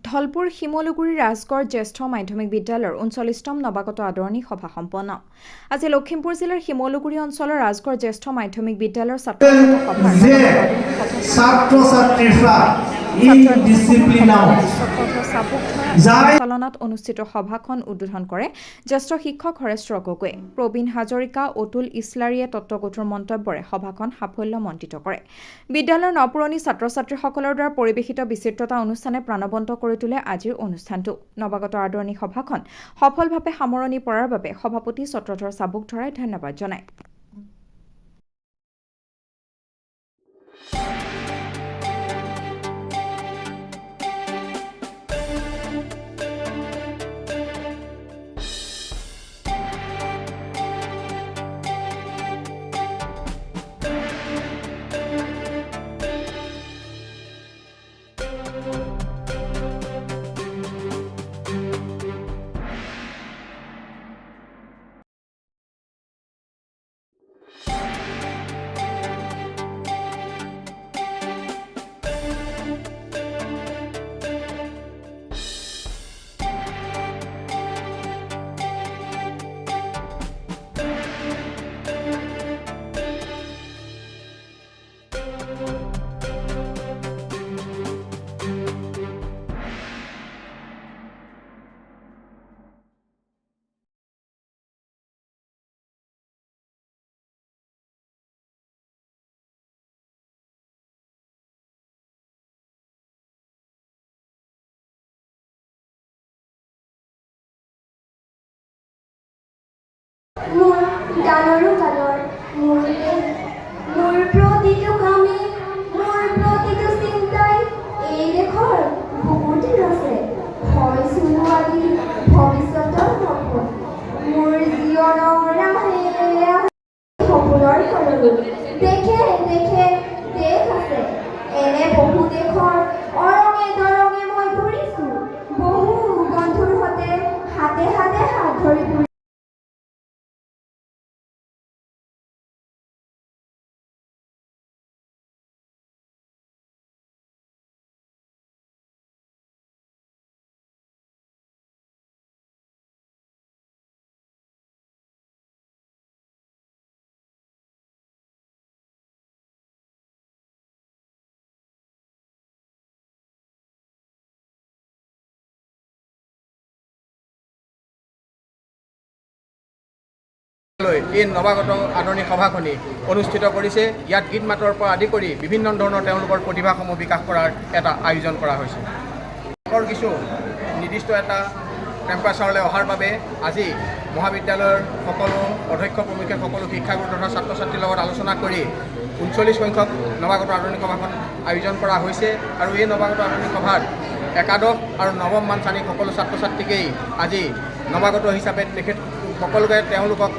ধলপুৰ শিমলুগুৰি ৰাজগড় জ্যেষ্ঠ মাধ্যমিক বিদ্যালয়ৰ ৩৯তম নৱাগত আদৰণি সভা সম্পন্ন। আজি লখিমপুৰ জিলাৰ শিমলুগুৰি অঞ্চলৰ ৰাজগড় জ্যেষ্ঠ মাধ্যমিক বিদ্যালয়ৰ সঞ্চালনাত অনুষ্ঠিত সভাখন উদ্বোধন কৰে জ্যেষ্ঠ শিক্ষক হৰেশ্বৰ গগৈয়ে। প্ৰবীণ হাজৰিকা, অতুল ইছলাৰীয়ে তত্ত্বগধুৰ মন্তব্যৰে সভাখন সাফল্যমণ্ডিত কৰে। বিদ্যালয়ৰ নপুৰণি ছাত্ৰ ছাত্ৰীসকলৰ দ্বাৰা পৰিৱেশিত বিচিত্ৰতা অনুষ্ঠানে প্ৰাণৱন্ত কৰি তোলে আজিৰ অনুষ্ঠানটো। নৱাগত আদৰণি সভাখন সফলভাৱে সামৰণি পৰাৰ বাবে সভাপতি চত্ৰধৰ চাবুকধৰাই ধন্যবাদ জনায়। মোৰ গানৰো গানৰ মোৰ প্ৰতিটো কামে মোৰ প্ৰতিটো চিন্তাই এই দেশৰ বুকুটিত আছে হয় চুনুৱালী ভৱিষ্যতৰ সপোন মোৰ জীৱনৰ সপোনৰ সলনি দেখে দেখে দেশ আছে এনে বহু দেশৰ অৰঙে দৰঙে মই ঘূৰিছোঁ বহু বন্ধুৰ সৈতে হাতে হাতে হাত ধৰি এই নৱাগত আদৰণি সভাখনি অনুষ্ঠিত কৰিছে। ইয়াত গীত মাতৰ পৰা আদি কৰি বিভিন্ন ধৰণৰ তেওঁলোকৰ প্ৰতিভাসমূহ বিকাশ কৰাৰ এটা আয়োজন কৰা হৈছে। কিছু নিৰ্দিষ্ট এটা টেম্পাৰেচাৰলৈ অহাৰ বাবে আজি মহাবিদ্যালয়ৰ সকলো অধ্যক্ষ প্ৰমুখ্যে সকলো শিক্ষাগুৰু তথা ছাত্ৰ ছাত্ৰীৰ লগত আলোচনা কৰি ৩৯ সংখ্যক নৱাগত আদৰণি সভাখন আয়োজন কৰা হৈছে। আৰু এই নৱাগত আদৰণি সভাত একাদশ আৰু নৱম মান শ্ৰেণীৰ সকলো ছাত্ৰ ছাত্ৰীকেই আজি নৱাগত হিচাপে তেখেত সকলোকে তেওঁলোকক